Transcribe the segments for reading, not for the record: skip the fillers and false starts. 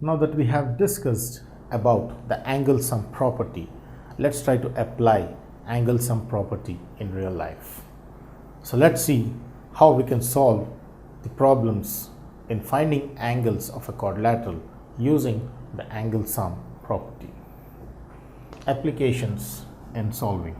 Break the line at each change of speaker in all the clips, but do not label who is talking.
Now that we have discussed about the angle sum property, let's try to apply angle sum property in real life. So let's see how we can solve the problems in finding angles of a quadrilateral using the angle sum property. Applications in solving.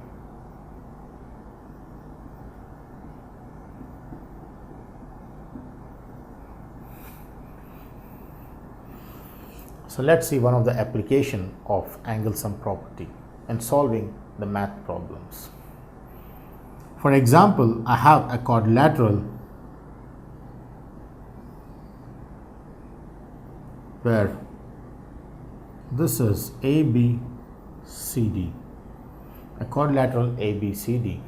So let's see one of the application of angle sum property in solving the math problems. For example, I have a quadrilateral where this is ABCD, a quadrilateral ABCD,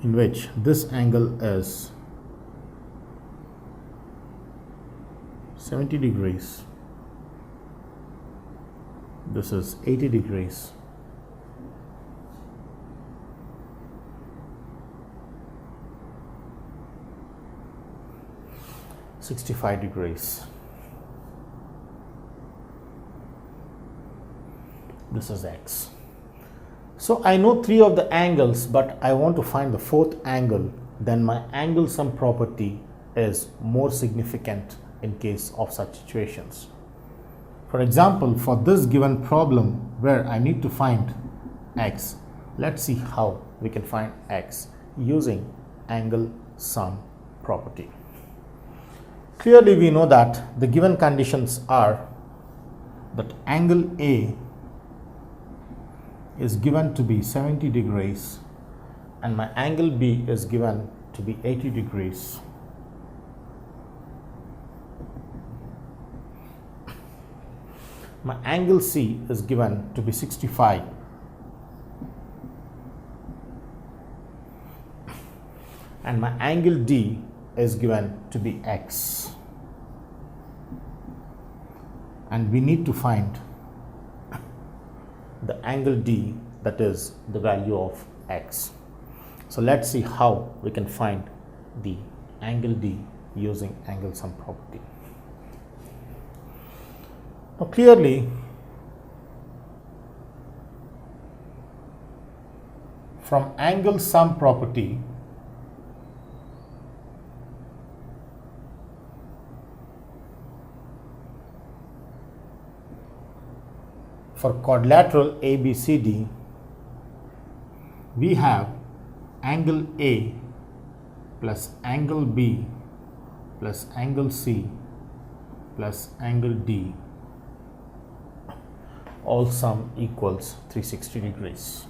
in which this angle is 70 degrees, this is 80 degrees, (65°). This is x. So I know three of the angles, but I want to find the fourth angle. Then my angle sum property is more significant in case of such situations. For example, for this given problem where I need to find x, let's see how we can find x using angle sum property. Clearly we know that the given conditions are that angle A is given to be 70 degrees and my angle B is given to be 80 degrees. My angle C is given to be 65 and my angle D is given to be x, and we need to find the angle D, that is the value of x. So let's see how we can find the angle D using angle sum property. Now clearly from angle sum property, for quadrilateral ABCD, we have angle A plus angle B plus angle C plus angle D, all sum equals 360 degrees.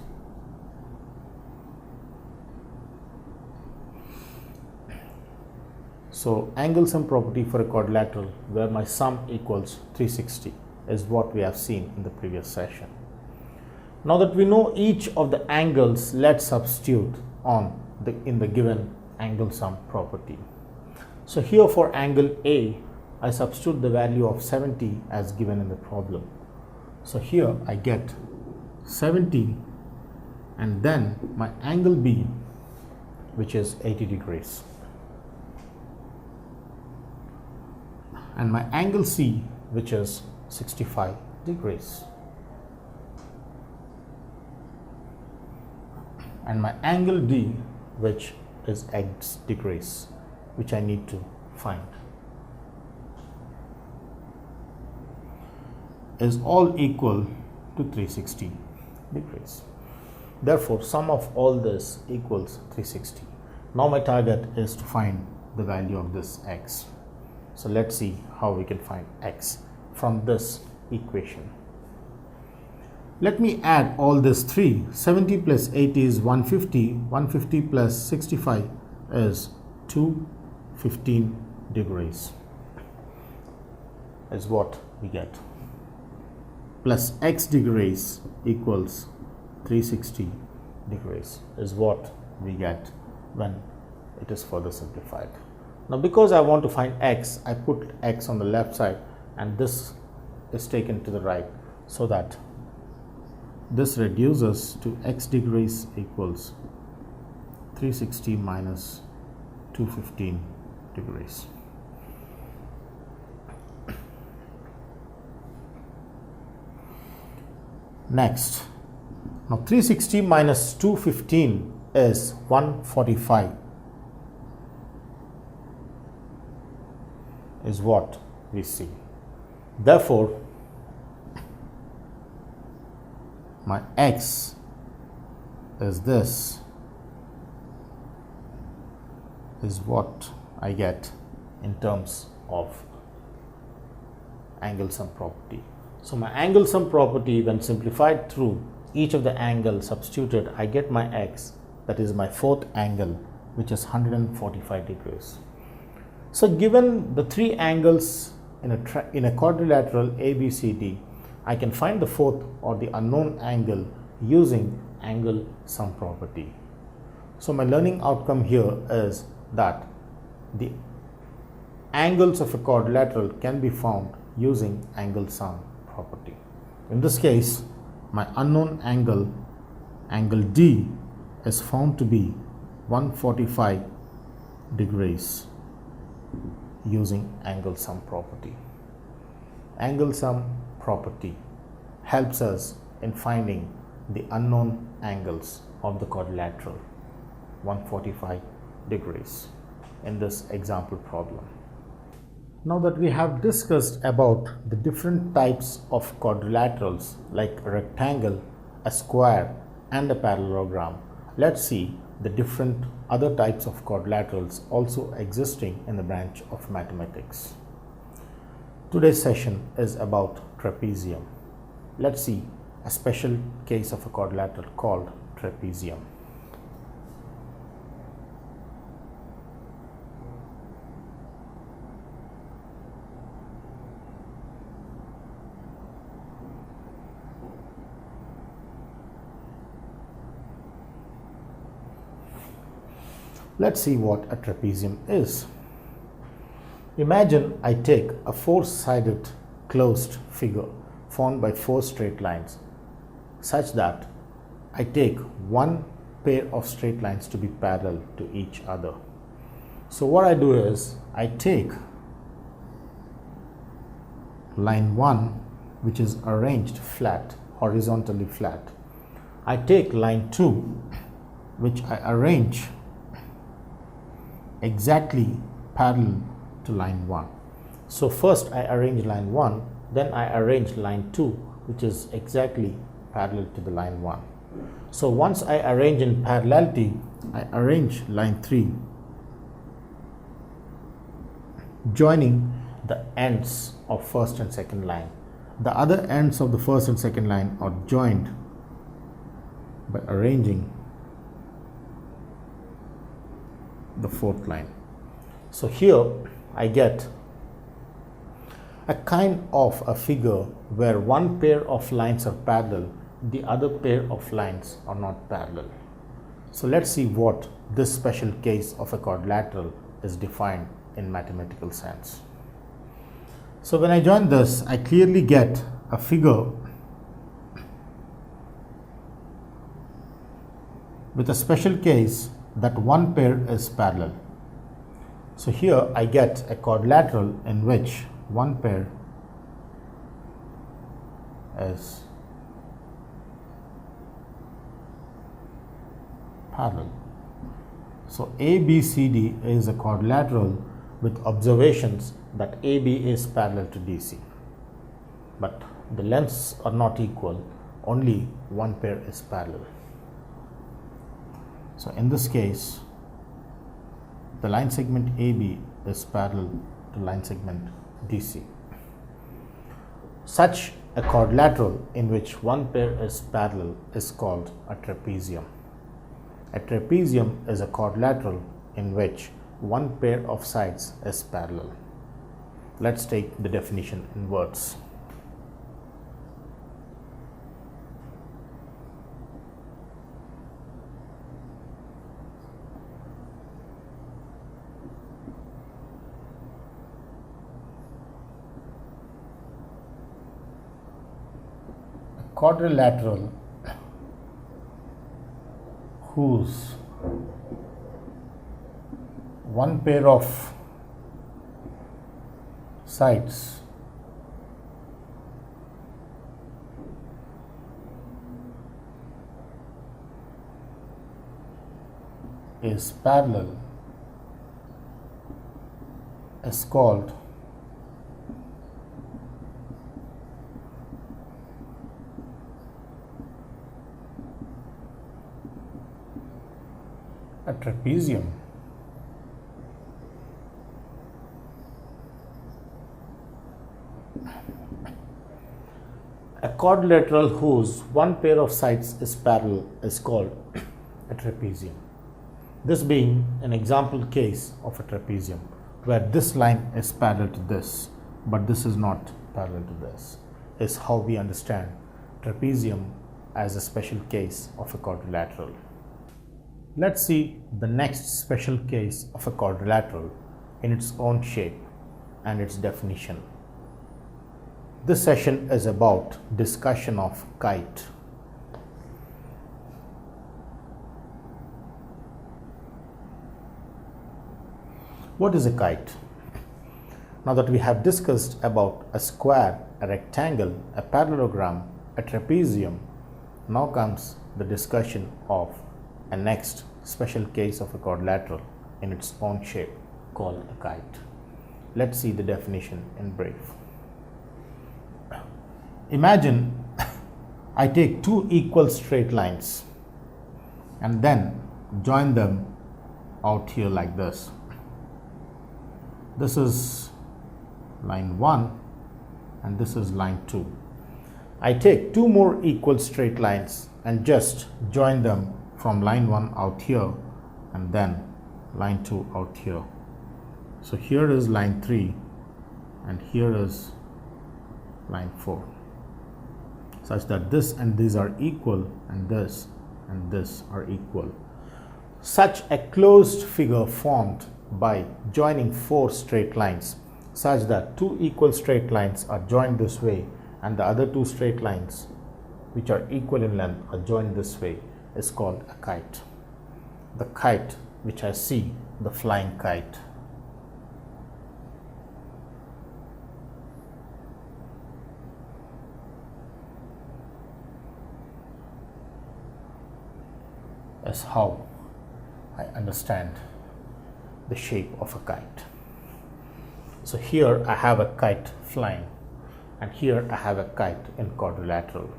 So angle sum property for a quadrilateral where my sum equals 360 is what we have seen in the previous session. Now that we know each of the angles, let's substitute in the given angle sum property. So here for angle A, I substitute the value of 70 as given in the problem. So here I get 70 and then my angle B, which is 80 degrees, and my angle C, which is 65 degrees, and my angle D, which is x degrees, which I need to find, is all equal to 360 degrees. Therefore, sum of all this equals 360. Now my target is to find the value of this x. So let's see how we can find x from this equation. Let me add all this 3. 70 plus 80 is 150. 150 plus 65 is 215 degrees is what we get. Plus x degrees equals 360 degrees is what we get when it is further simplified. Now because I want to find x, I put x on the left side and this is taken to the right, so that this reduces to x degrees equals 360 minus 215 degrees. Next, now 360 minus 215 is 145 is what we see. Therefore, my x is this, is what I get in terms of angle sum property. So my angle sum property, when simplified through each of the angles substituted, I get my x, that is my fourth angle, which is 145 degrees. So given the three angles in a quadrilateral ABCD, I can find the fourth or the unknown angle using angle sum property. So my learning outcome here is that the angles of a quadrilateral can be found using angle sum property. In this case, my unknown angle, angle D, is found to be 145 degrees using angle sum property. Angle sum property helps us in finding the unknown angles of the quadrilateral, 145 degrees, in this example problem. Now that we have discussed about the different types of quadrilaterals like a rectangle, a square and a parallelogram, let's see the different other types of quadrilaterals also existing in the branch of mathematics. Today's session is about trapezium. Let's see a special case of a quadrilateral called trapezium. Let's see what a trapezium is. Imagine I take a four-sided closed figure formed by four straight lines such that I take one pair of straight lines to be parallel to each other. So what I do is I take line 1, which is arranged flat, horizontally flat. I take line 2, which I arrange exactly parallel to line 1. So first I arrange line 1, then I arrange line 2, which is exactly parallel to the line 1. So once I arrange in parallelity, I arrange line 3, joining the ends of first and second line. The other ends of the first and second line are joined by arranging the fourth line. So here I get a kind of a figure where one pair of lines are parallel, the other pair of lines are not parallel. So let's see what this special case of a quadrilateral is defined in mathematical sense. So when I join this, I clearly get a figure with a special case that one pair is parallel. So here I get a quadrilateral in which one pair is parallel. So ABCD is a quadrilateral with observations that AB is parallel to DC, but the lengths are not equal, only one pair is parallel. So in this case, the line segment AB is parallel to line segment DC. Such a quadrilateral in which one pair is parallel is called a trapezium. A trapezium is a quadrilateral in which one pair of sides is parallel. Let's take the definition in words. Quadrilateral whose one pair of sides is parallel is called a trapezium. A quadrilateral whose one pair of sides is parallel is called a trapezium. This being an example case of a trapezium where this line is parallel to this, but this is not parallel to this, is how we understand trapezium as a special case of a quadrilateral. Let's see the next special case of a quadrilateral in its own shape and its definition. This session is about discussion of kite. What is a kite? Now that we have discussed about a square, a rectangle, a parallelogram, a trapezium, now comes the discussion of a next special case of a quadrilateral in its own shape called a kite. Let's see the definition in brief. Imagine I take two equal straight lines and then join them out here like this. This is line 1 and this is line 2. I take two more equal straight lines and just join them from line 1 out here and then line 2 out here. So here is line 3 and here is line 4, such that this and these are equal and this are equal. Such a closed figure formed by joining four straight lines such that two equal straight lines are joined this way and the other two straight lines which are equal in length are joined this way is called a kite. The kite which I see, the flying kite. Is how I understand the shape of a kite. So here I have a kite flying and here I have a kite in quadrilateral.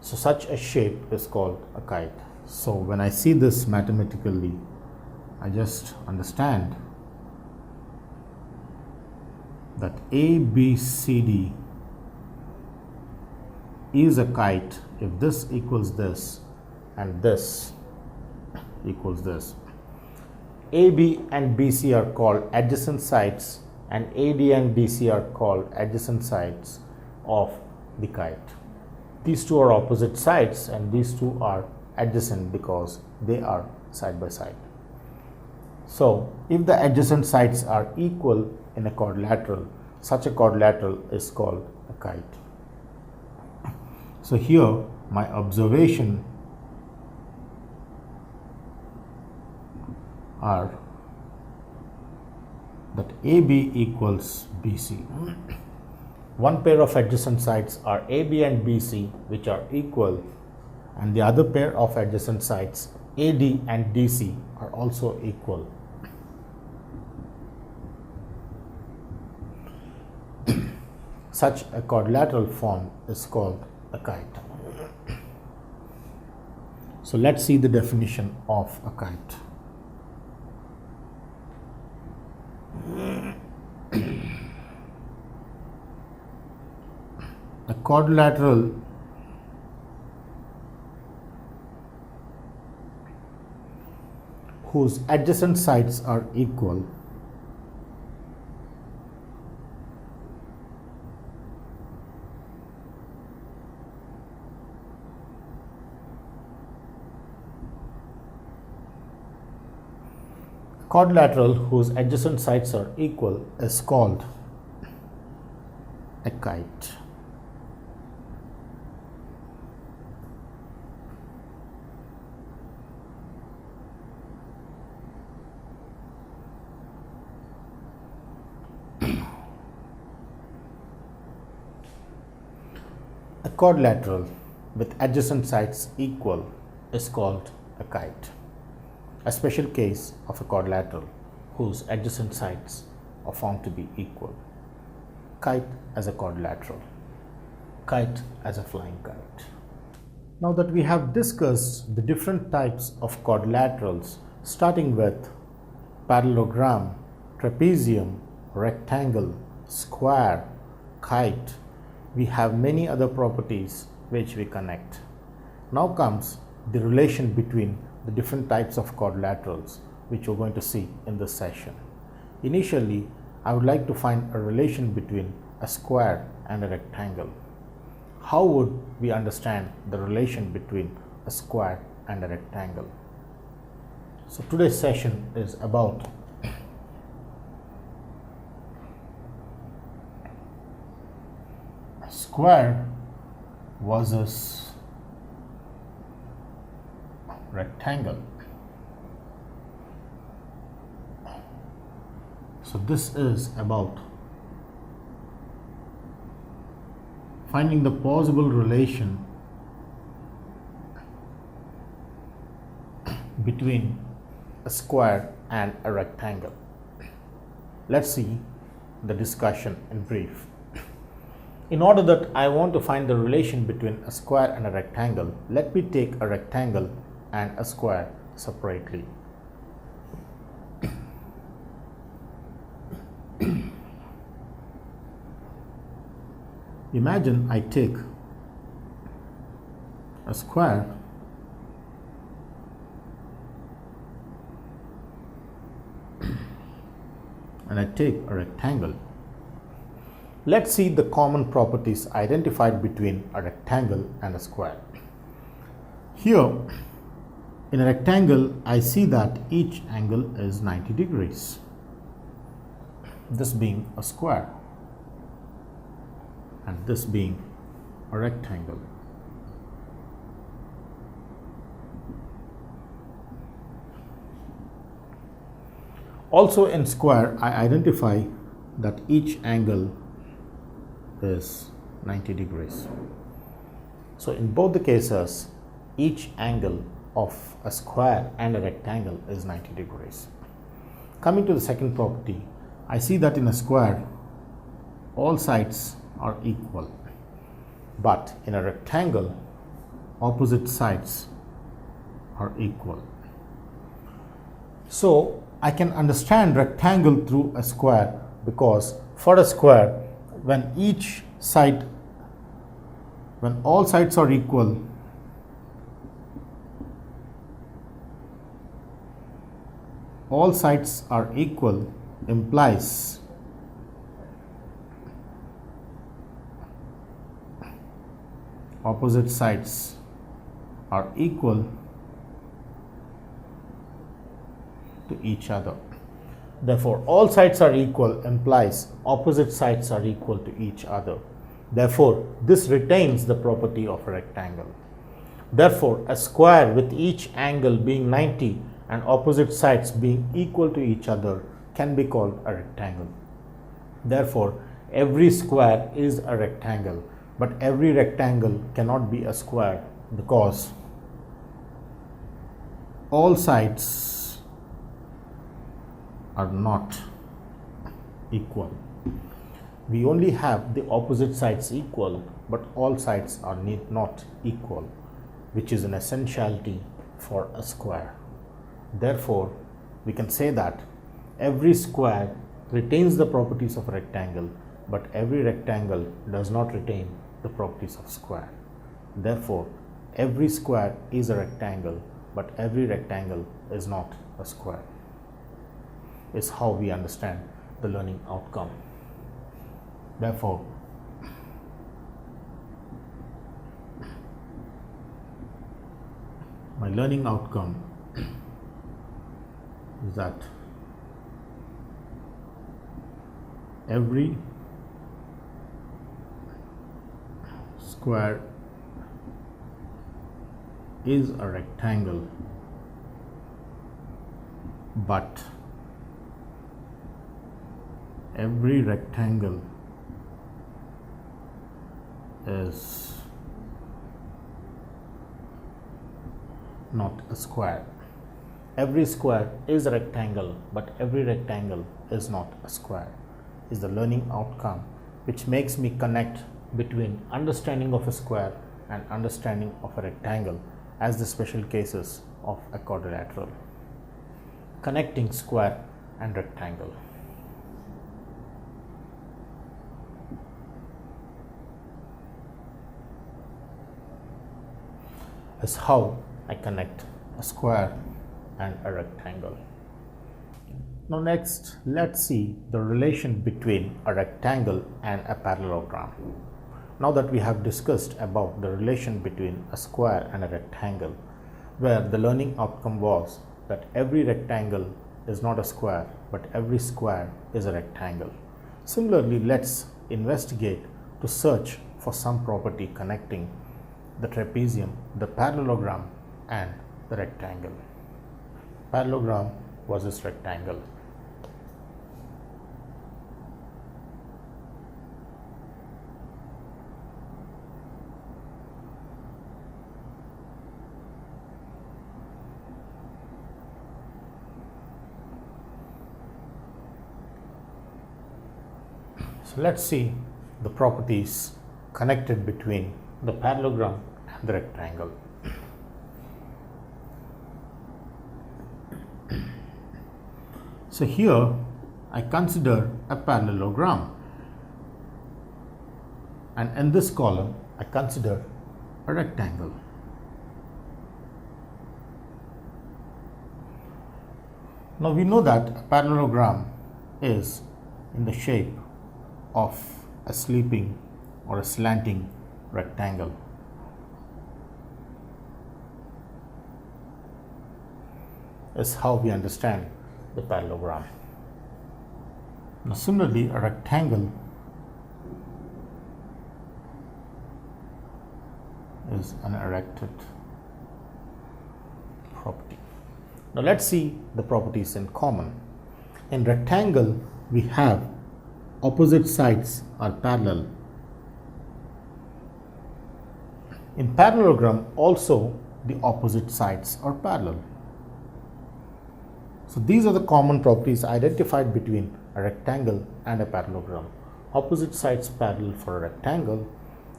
So such a shape is called a kite. So when I see this mathematically, I just understand that ABCD is a kite if this equals this and this equals this. AB and BC are called adjacent sides and AD and DC are called adjacent sides of the kite. These two are opposite sides and these two are adjacent because they are side by side. So if the adjacent sides are equal in a quadrilateral, such a quadrilateral is called a kite. So here my observation are that AB equals BC. One pair of adjacent sides are AB and BC which are equal, and the other pair of adjacent sides AD and DC are also equal. Such a quadrilateral form is called a kite. So let's see the definition of a kite. A quadrilateral whose adjacent sides are equal is called a kite. A quadrilateral with adjacent sides equal is called a kite. a special case of a quadrilateral whose adjacent sides are found to be equal. Kite as a quadrilateral, kite as a flying kite. Now that we have discussed the different types of quadrilaterals, starting with parallelogram, trapezium, rectangle, square, kite, we have many other properties which we connect. Now comes the relation between the different types of quadrilaterals which we're going to see in this session. Initially, I would like to find a relation between a square and a rectangle. How would we understand the relation between a square and a rectangle? So today's session is about square versus rectangle. So this is about finding the possible relation between a square and a rectangle. Let's see the discussion in brief. In order that I want to find the relation between a square and a rectangle, let me take a rectangle and a square separately. Imagine I take a square and I take a rectangle. Let's see the common properties identified between a rectangle and a square. Here, in a rectangle, I see that each angle is 90 degrees, this being a square and this being a rectangle. Also in square, I identify that each angle is 90 degrees. So in both the cases, each angle of a square and a rectangle is 90 degrees. Coming to the second property, I see that in a square, all sides are equal, but in a rectangle, opposite sides are equal. So I can understand rectangle through a square because for a square, when all sides are equal, all sides are equal implies opposite sides are equal to each other. Therefore, all sides are equal implies opposite sides are equal to each other. Therefore, this retains the property of a rectangle. Therefore, a square with each angle being 90 and opposite sides being equal to each other can be called a rectangle. Therefore, every square is a rectangle, but every rectangle cannot be a square because all sides are not equal. We only have the opposite sides equal, but all sides are not equal, which is an essentiality for a square. Therefore, we can say that every square retains the properties of a rectangle, but every rectangle does not retain the properties of square. Therefore, every square is a rectangle, but every rectangle is not a square. Is how we understand the learning outcome. Therefore, my learning outcome is that every square is a rectangle, but every rectangle is not a square. every square is a rectangle, but every rectangle is not a square, is the learning outcome, which makes me connect between understanding of a square and understanding of a rectangle as the special cases of a quadrilateral. Connecting square and rectangle. Is how I connect a square and a rectangle. Now next, let's see the relation between a rectangle and a parallelogram. Now that we have discussed about the relation between a square and a rectangle, where the learning outcome was that every rectangle is not a square, but every square is a rectangle. Similarly, let's investigate to search for some property connecting the trapezium, the parallelogram, and the rectangle. Parallelogram versus rectangle. So let's see the properties connected between the parallelogram and the rectangle. So here I consider a parallelogram, and in this column I consider a rectangle. Now we know that a parallelogram is in the shape of a sleeping or a slanting rectangle. Is how we understand the parallelogram. Now similarly, a rectangle is an erected property. Now let's see the properties in common. In rectangle, we have opposite sides are parallel. In parallelogram also the opposite sides are parallel. So these are the common properties identified between a rectangle and a parallelogram. Opposite sides parallel for a rectangle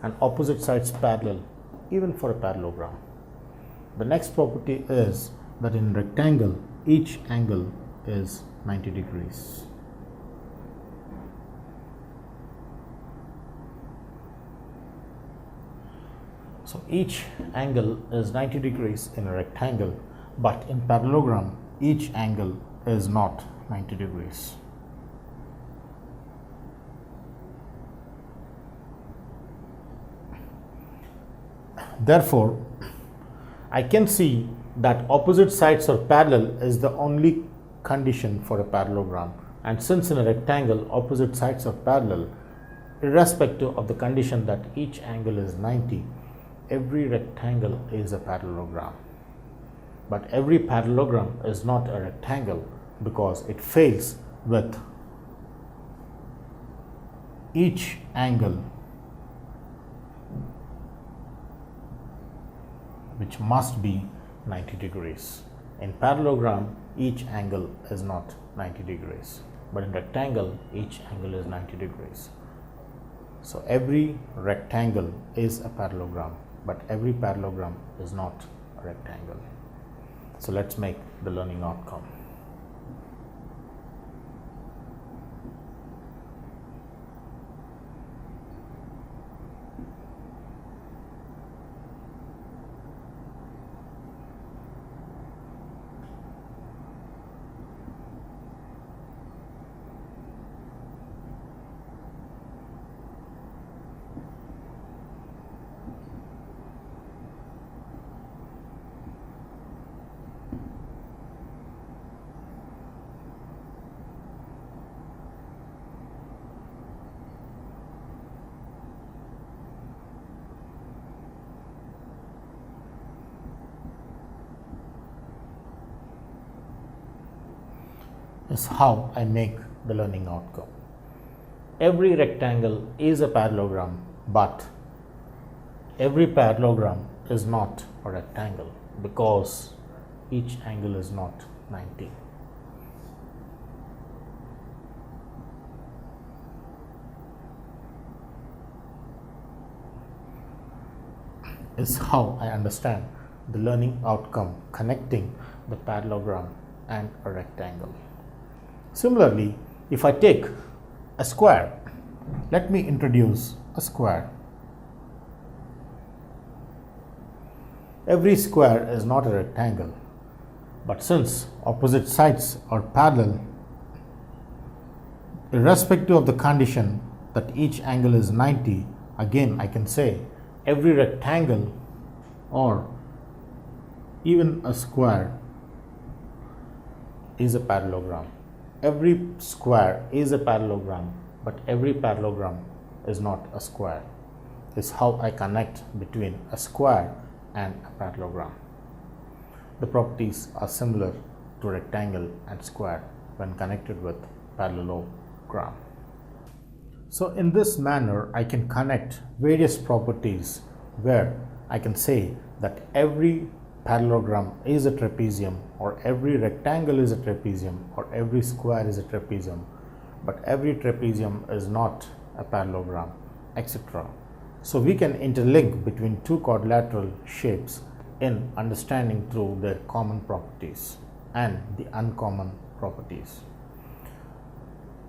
and opposite sides parallel even for a parallelogram. The next property is that in rectangle each angle is 90 degrees. So each angle is 90 degrees in a rectangle, but in parallelogram each angle is not 90 degrees. Therefore, I can see that opposite sides are parallel is the only condition for a parallelogram, and since in a rectangle opposite sides are parallel, irrespective of the condition that each angle is 90, every rectangle is a parallelogram. But every parallelogram is not a rectangle because it fails with each angle which must be 90 degrees. In parallelogram, each angle is not 90 degrees, but in rectangle, each angle is 90 degrees. So every rectangle is a parallelogram, but every parallelogram is not a rectangle. So let's make the learning outcome. Is how I make the learning outcome. Every rectangle is a parallelogram, but every parallelogram is not a rectangle because each angle is not 90. Is how I understand the learning outcome connecting the parallelogram and a rectangle. Similarly, if I take a square, let me introduce a square. Every square is not a rectangle, but since opposite sides are parallel, irrespective of the condition that each angle is 90, again I can say every rectangle or even a square is a parallelogram. Every square is a parallelogram, but every parallelogram is not a square. This is how I connect between a square and a parallelogram. The properties are similar to rectangle and square when connected with parallelogram. So in this manner, I can connect various properties where I can say that every parallelogram is a trapezium, or every rectangle is a trapezium, or every square is a trapezium, but every trapezium is not a parallelogram, etc. So we can interlink between two quadrilateral shapes in understanding through their common properties and the uncommon properties.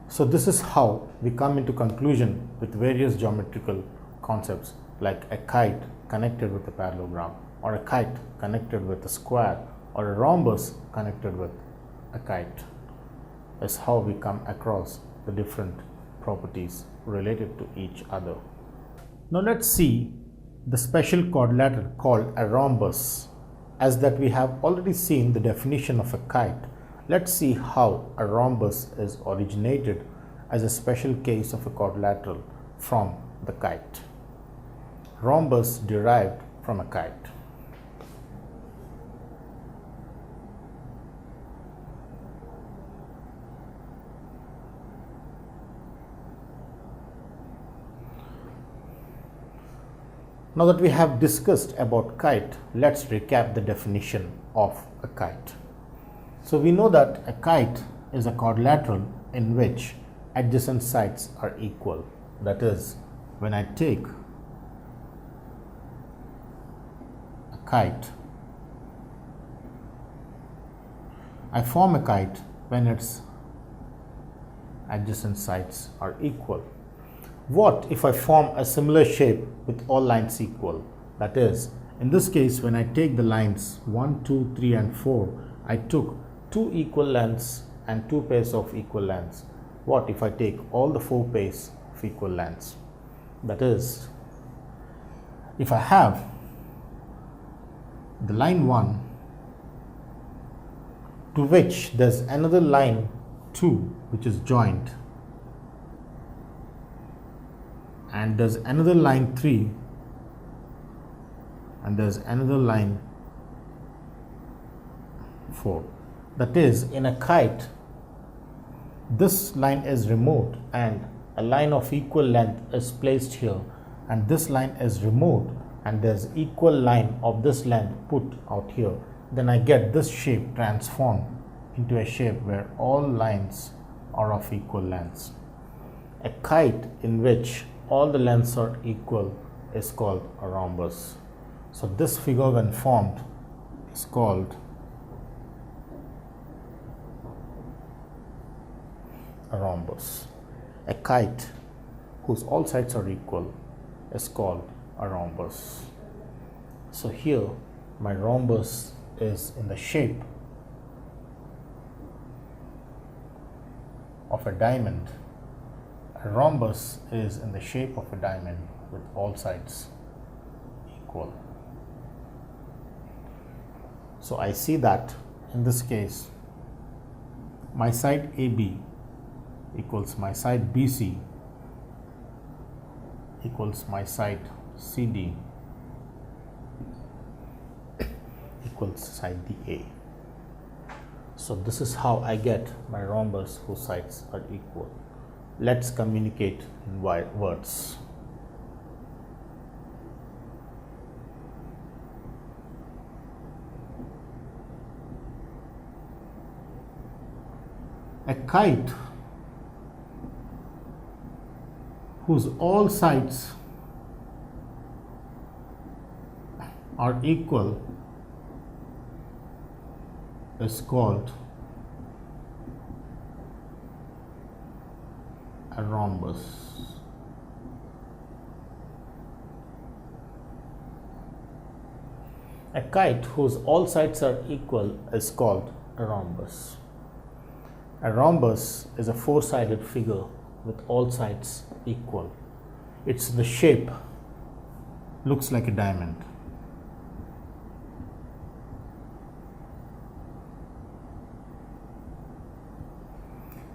So this is how we come into conclusion with various geometrical concepts like a kite connected with a parallelogram, or a kite connected with a square, or a rhombus connected with a kite. Is how we come across the different properties related to each other. Now let's see the special quadrilateral called a rhombus. As that we have already seen the definition of a kite, let's see how a rhombus is originated as a special case of a quadrilateral from the kite. Rhombus derived from a kite. Now that we have discussed about kite, let's recap the definition of a kite. So we know that a kite is a quadrilateral in which adjacent sides are equal. That is, when I take a kite, I form a kite when its adjacent sides are equal. What if I form a similar shape with all lines equal? That is, in this case, when I take the lines 1, 2, 3 and 4, I took 2 equal lengths and 2 pairs of equal lengths. What if I take all the 4 pairs of equal lengths? That is, if I have the line 1 to which there's another line 2 which is joined, and there's another line 3 and there's another line 4. That is, in a kite, this line is removed and a line of equal length is placed here, and this line is removed and there's equal line of this length put out here. Then I get this shape transformed into a shape where all lines are of equal lengths. A kite in which all the lengths are equal is called a rhombus. So this figure when formed is called a rhombus. A kite whose all sides are equal is called a rhombus. So here my rhombus is in the shape of a diamond. A rhombus is in the shape of a diamond with all sides equal. So I see that in this case, my side AB equals my side BC equals my side CD equals side DA. So this is how I get my rhombus whose sides are equal. Let's communicate in words. A kite whose all sides are equal is called a rhombus. A kite whose all sides are equal is called a rhombus. A rhombus is a four-sided figure with all sides equal. It's the shape, looks like a diamond.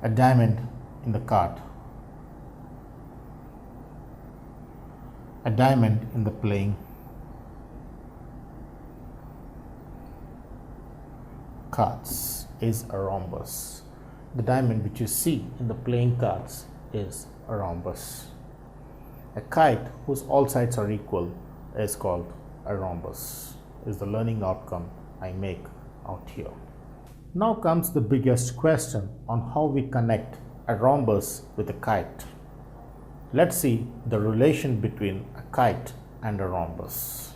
A diamond in the card. A diamond in the playing cards is a rhombus. The diamond which you see in the playing cards is a rhombus. A kite whose all sides are equal is called a rhombus, is the learning outcome I make out here. Now comes the biggest question on how we connect a rhombus with a kite. Let's see the relation between a kite and a rhombus.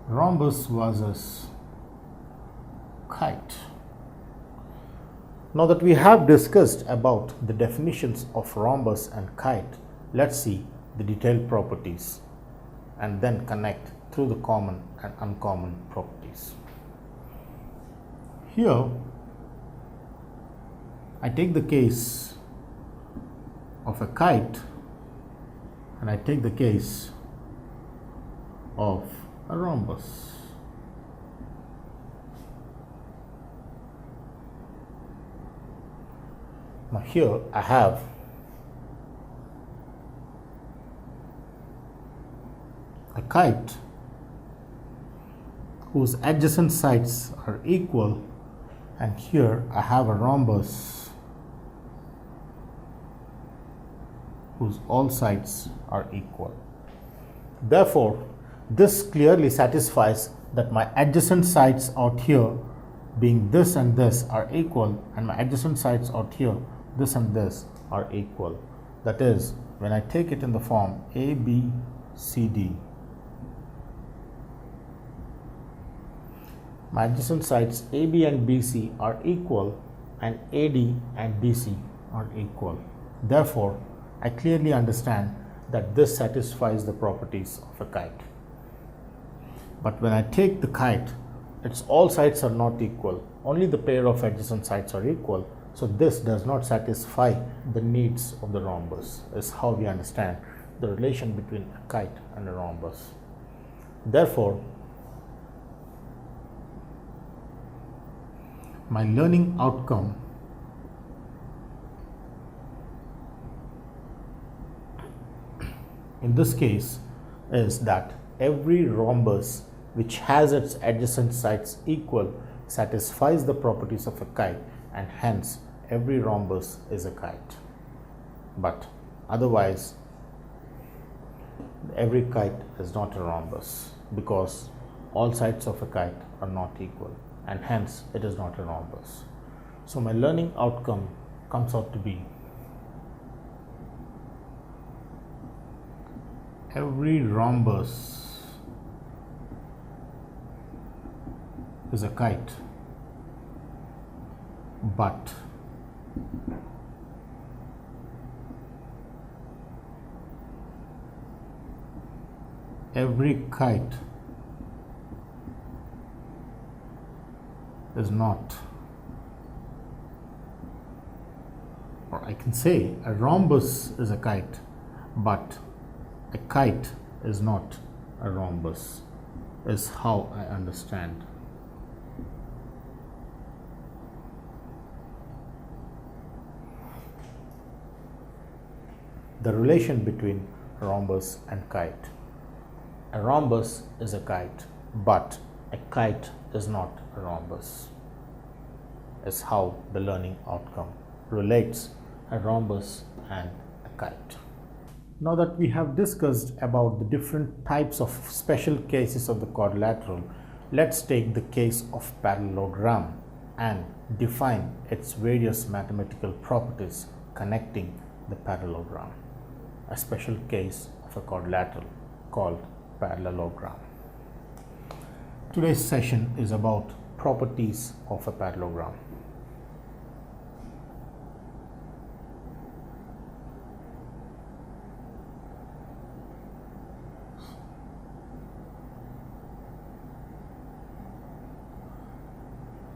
Rhombus versus kite. Now that we have discussed about the definitions of rhombus and kite, let's see the detailed properties and then connect through the common and uncommon properties. Here, I take the case of a kite and I take the case of a rhombus. Now here I have a kite whose adjacent sides are equal, and here I have a rhombus whose all sides are equal. Therefore, this clearly satisfies that my adjacent sides out here being this and this are equal, and my adjacent sides out here, this and this, are equal. That is, when I take it in the form A, B, C, D, my adjacent sides AB and BC are equal and AD and DC are equal. Therefore, I clearly understand that this satisfies the properties of a kite. But when I take the kite, its all sides are not equal. Only the pair of adjacent sides are equal. So this does not satisfy the needs of the rhombus, is how we understand the relation between a kite and a rhombus. Therefore, my learning outcome in this case is that every rhombus which has its adjacent sides equal satisfies the properties of a kite, and hence every rhombus is a kite. But otherwise, every kite is not a rhombus, because all sides of a kite are not equal, and hence it is not a rhombus. So my learning outcome comes out to be every rhombus is a kite, but every kite is not, or I can say a rhombus is a kite, but a kite is not a rhombus, is how I understand. The relation between rhombus and kite. A rhombus is a kite, but a kite is not a rhombus, is how the learning outcome relates a rhombus and a kite. Now that we have discussed about the different types of special cases of the quadrilateral, Let's take the case of parallelogram and define its various mathematical properties connecting the parallelogram, a special case of a quadrilateral called parallelogram. Today's session is about properties of a parallelogram.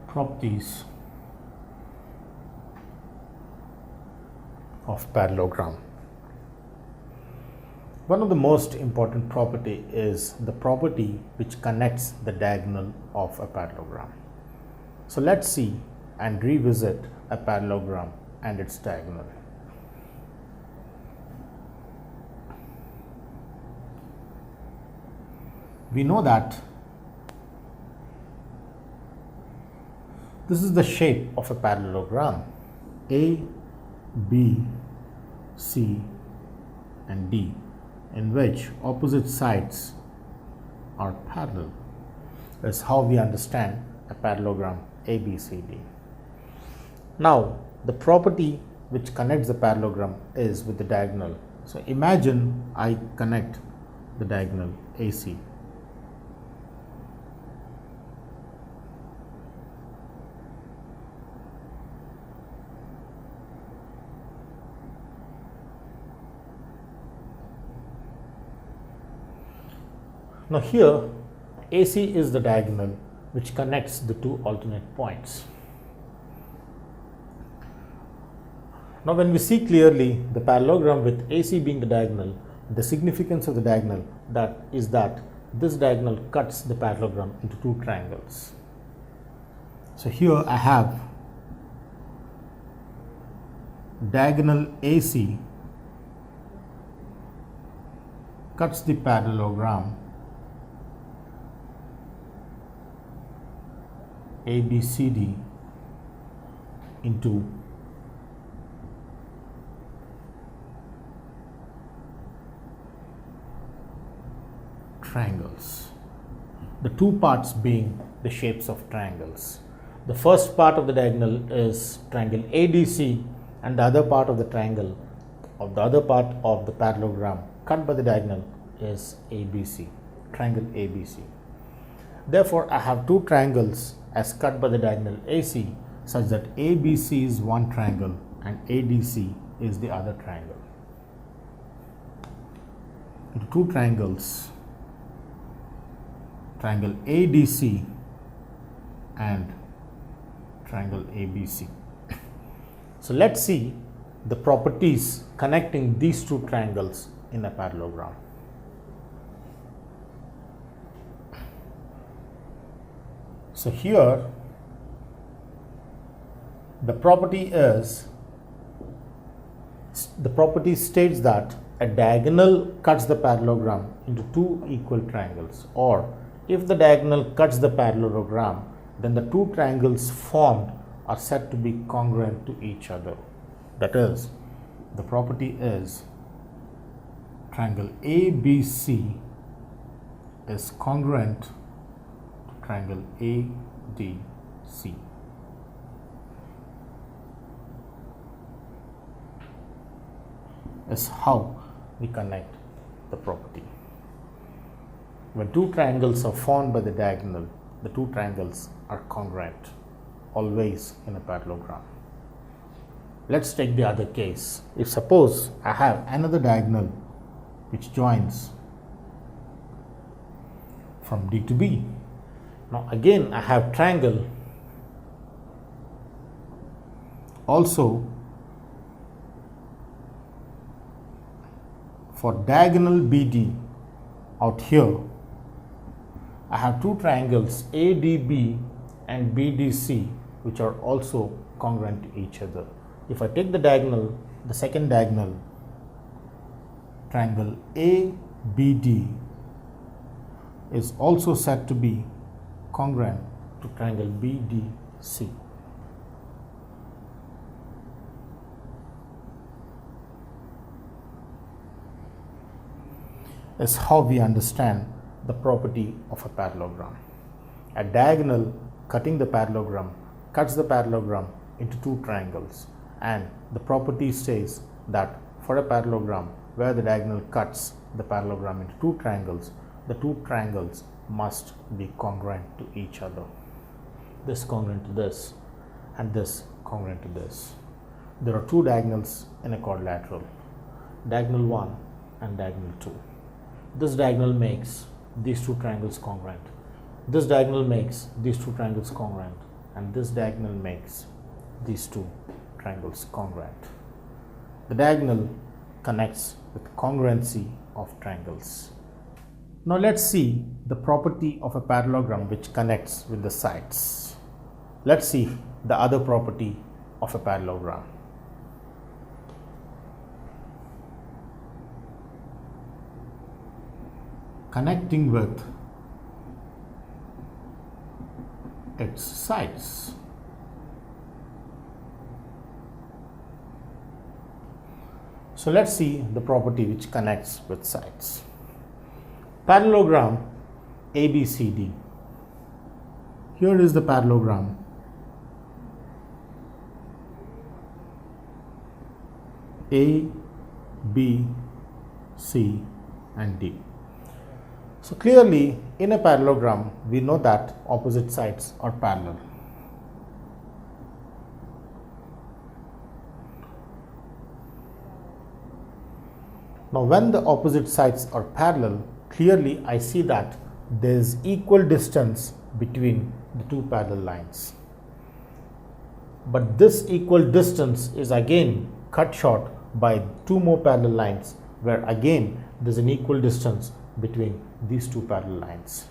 Properties of parallelogram. One of the most important property is the property which connects the diagonal of a parallelogram. So let's see and revisit a parallelogram and its diagonal. We know that this is the shape of a parallelogram. A, B, C and D, in which opposite sides are parallel, is how we understand a parallelogram ABCD. Now, the property which connects the parallelogram is with the diagonal. So imagine I connect the diagonal AC. Now here AC is the diagonal which connects the two alternate points. Now when we see clearly the parallelogram with AC being the diagonal, the significance of the diagonal is that this diagonal cuts the parallelogram into two triangles. So here I have diagonal AC cuts the parallelogram ABCD into triangles, the two parts being the shapes of triangles. The first part of the diagonal is triangle ADC, and the other part of the triangle of the other part of the parallelogram cut by the diagonal is ABC, triangle ABC. Therefore, I have two triangles as cut by the diagonal AC such that ABC is one triangle and ADC is the other triangle. The two triangles, triangle ADC and triangle ABC. So let's see the properties connecting these two triangles in a parallelogram. So here the property states that a diagonal cuts the parallelogram into two equal triangles, or if the diagonal cuts the parallelogram, then the two triangles formed are said to be congruent to each other. That is, the property is triangle ABC is congruent to triangle ADC. Is how we connect the property. When two triangles are formed by the diagonal, the two triangles are congruent always in a parallelogram. Let's take the other case. If suppose I have another diagonal which joins from D to B. Now again I have triangle also for diagonal BD. Out here I have two triangles ADB and BDC which are also congruent to each other. If I take the diagonal, the second diagonal, triangle ABD is also said to be congruent to triangle BDC. Is how we understand the property of a parallelogram. a diagonal cutting the parallelogram cuts the parallelogram into two triangles, and the property says that for a parallelogram where the diagonal cuts the parallelogram into two triangles, the two triangles must be congruent to each other. This congruent to this and this congruent to this. There are two diagonals in a quadrilateral, diagonal 1 and diagonal 2. This diagonal makes these two triangles congruent. This diagonal makes these two triangles congruent, and this diagonal makes these two triangles congruent. The diagonal connects with congruency of triangles. Now let's see the property of a parallelogram which connects with the sides. Let's see the other property of a parallelogram. Connecting with its sides. So let's see the property which connects with sides. Parallelogram ABCD. Here is the parallelogram A, B, C and D. So clearly in a parallelogram we know that opposite sides are parallel. Now when the opposite sides are parallel, clearly I see that there is equal distance between the two parallel lines. But this equal distance is again cut short by two more parallel lines, where again there is an equal distance between these two parallel lines.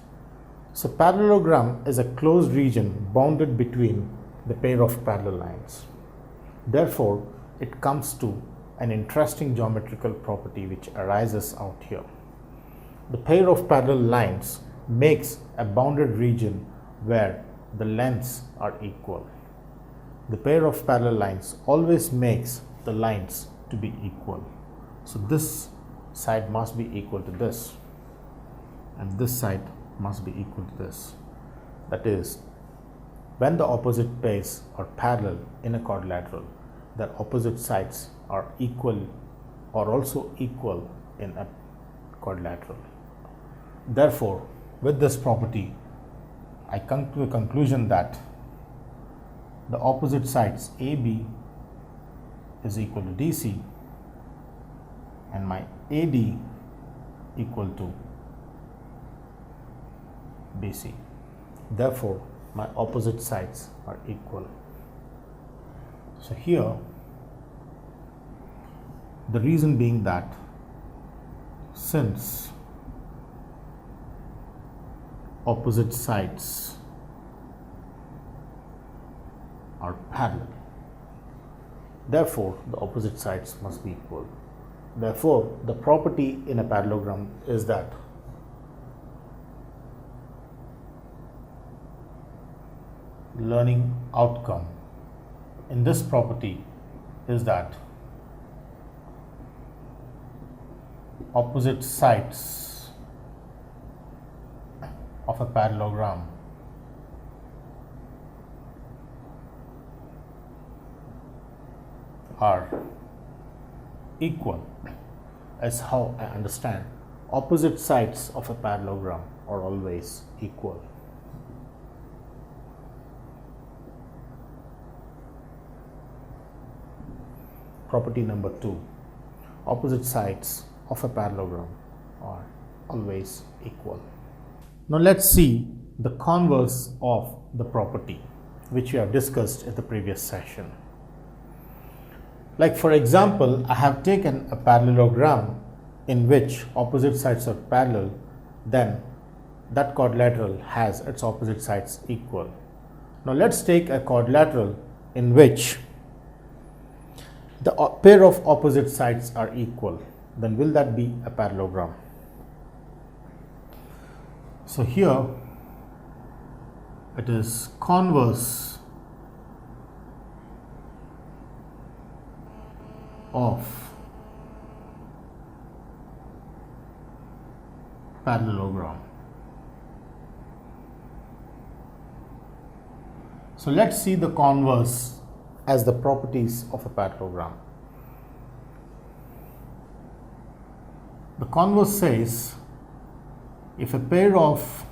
So parallelogram is a closed region bounded between the pair of parallel lines. Therefore, it comes to an interesting geometrical property which arises out here. The pair of parallel lines makes a bounded region where the lengths are equal. The pair of parallel lines always makes the lines to be equal. So this side must be equal to this, and this side must be equal to this. That is, when the opposite pairs are parallel in a quadrilateral, their opposite sides are equal or also equal in a quadrilateral. Therefore, with this property, I come to a conclusion that the opposite sides AB is equal to DC and my AD equal to BC. Therefore, my opposite sides are equal. So here, the reason being that since opposite sides are parallel, therefore the opposite sides must be equal. Therefore, the property in a parallelogram is that learning outcome in this property is that opposite sides of a parallelogram are equal, as how I understand opposite sides of a parallelogram are always equal. Property number 2, opposite sides of a parallelogram are always equal. Now let's see the converse of the property which we have discussed in the previous session. Like for example, I have taken a parallelogram in which opposite sides are parallel, then that quadrilateral has its opposite sides equal. Now let's take a quadrilateral in which the pair of opposite sides are equal. Then will that be a parallelogram? So here it is converse of parallelogram. So let's see the converse as the properties of a parallelogram. The converse says if a pair of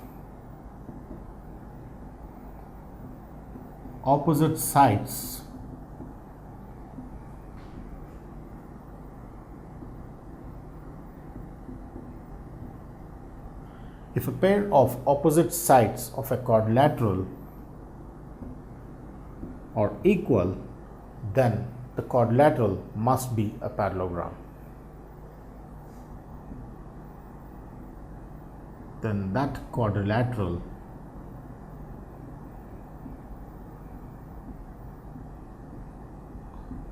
opposite sides of a quadrilateral are equal, then the quadrilateral must be a parallelogram. Then that quadrilateral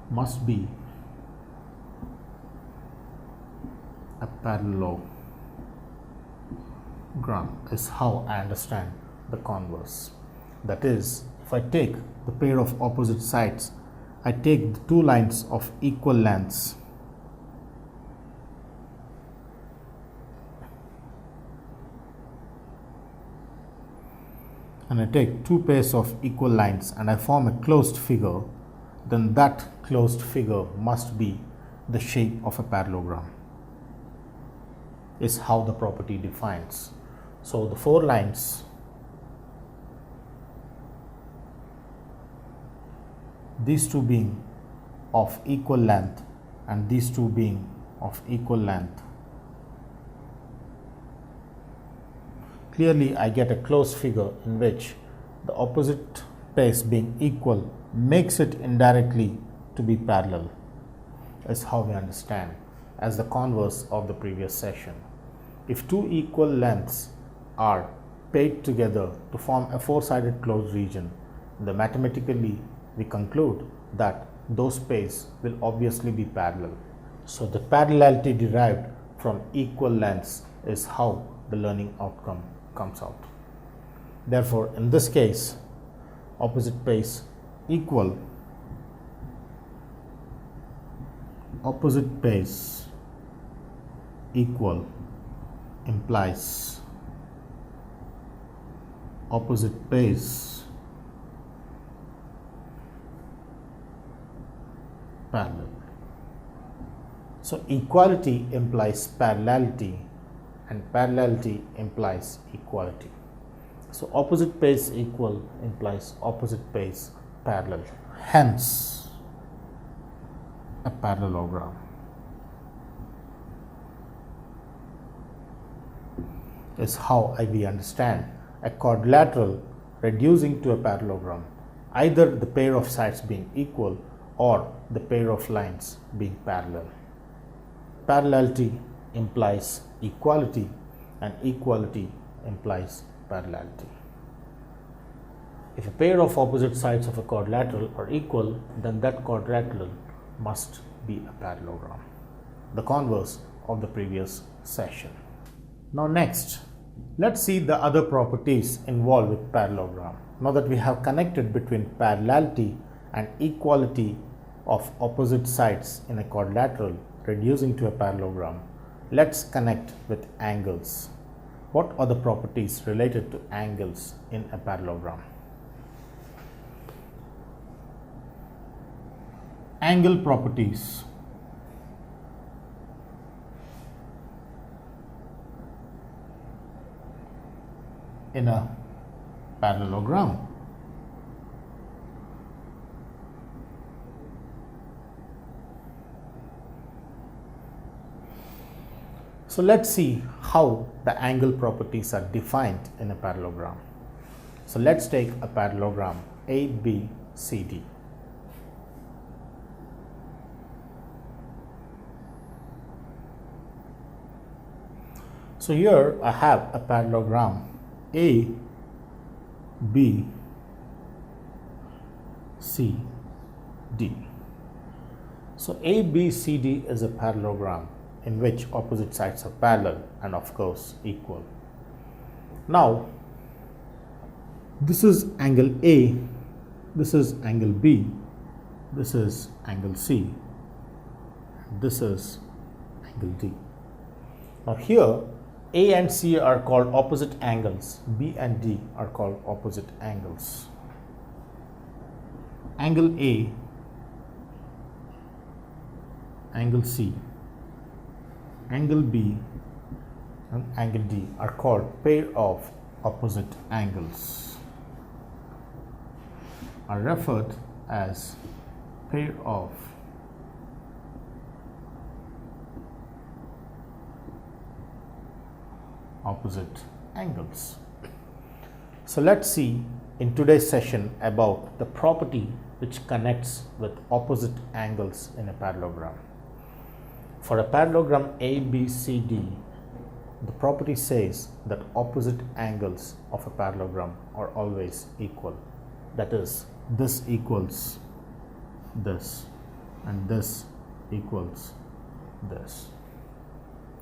must be a parallelogram, is how I understand the converse. That is, if I take the pair of opposite sides, I take the two lines of equal lengths and I take two pairs of equal lines and I form a closed figure, then that closed figure must be the shape of a parallelogram, is how the property defines. So the four lines, these two being of equal length and these two being of equal length, clearly I get a closed figure in which the opposite pairs being equal makes it indirectly to be parallel, is how we understand as the converse of the previous session. If two equal lengths are paired together to form a four-sided closed region, then mathematically we conclude that those pairs will obviously be parallel. So the parallelity derived from equal lengths is how the learning outcome comes out. Therefore, in this case, opposite pairs equal, opposite pairs equal implies opposite pairs parallel. So equality implies parallelity and parallelity implies equality. So opposite pairs equal implies opposite pairs parallel, hence a parallelogram. Is how we understand a quadrilateral reducing to a parallelogram, either the pair of sides being equal or the pair of lines being parallel. Parallelity implies equality and equality implies parallelity. If a pair of opposite sides of a quadrilateral are equal, then that quadrilateral must be a parallelogram, the converse of the previous session. Now next, let's see the other properties involved with parallelogram. Now that we have connected between parallelity and equality of opposite sides in a quadrilateral reducing to a parallelogram, let's connect with angles. What are the properties related to angles in a parallelogram? Angle properties. In a parallelogram. So let's see how the angle properties are defined in a parallelogram. So let's take a parallelogram ABCD. So here I have a parallelogram A, B, C, D. So A, B, C, D is a parallelogram in which opposite sides are parallel and of course equal. Now this is angle A, this is angle B, this is angle C, this is angle D. Now here A and C are called opposite angles, B and D are called opposite angles. angle A, angle C, angle B and angle D are called pair of opposite angles, are referred as pair of opposite angles. So let's see in today's session about the property which connects with opposite angles in a parallelogram. For a parallelogram ABCD, the property says that opposite angles of a parallelogram are always equal. That is, this equals this and this equals this.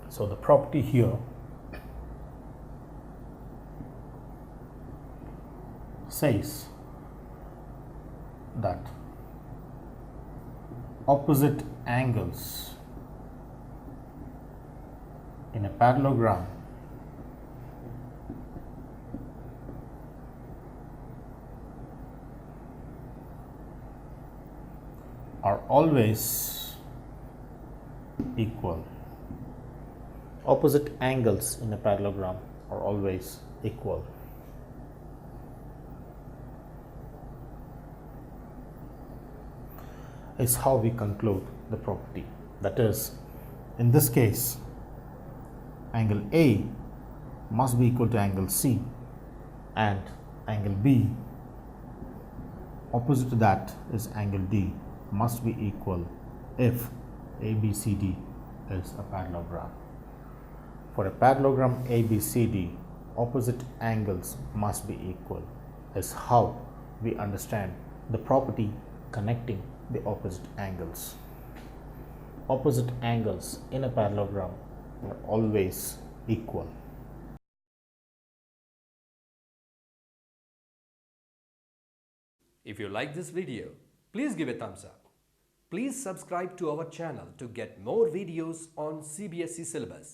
So the property here says that opposite angles in a parallelogram are always equal. Opposite angles in a parallelogram are always equal. Is how we conclude the property. That is, in this case, angle A must be equal to angle C and angle B opposite to that is angle D must be equal if ABCD is a parallelogram. For a parallelogram ABCD, opposite angles must be equal is how we understand the property connecting the opposite angles. Opposite angles in a parallelogram are always equal.
If you like this video, please give a thumbs up. Please subscribe to our channel to get more videos on CBSE syllabus.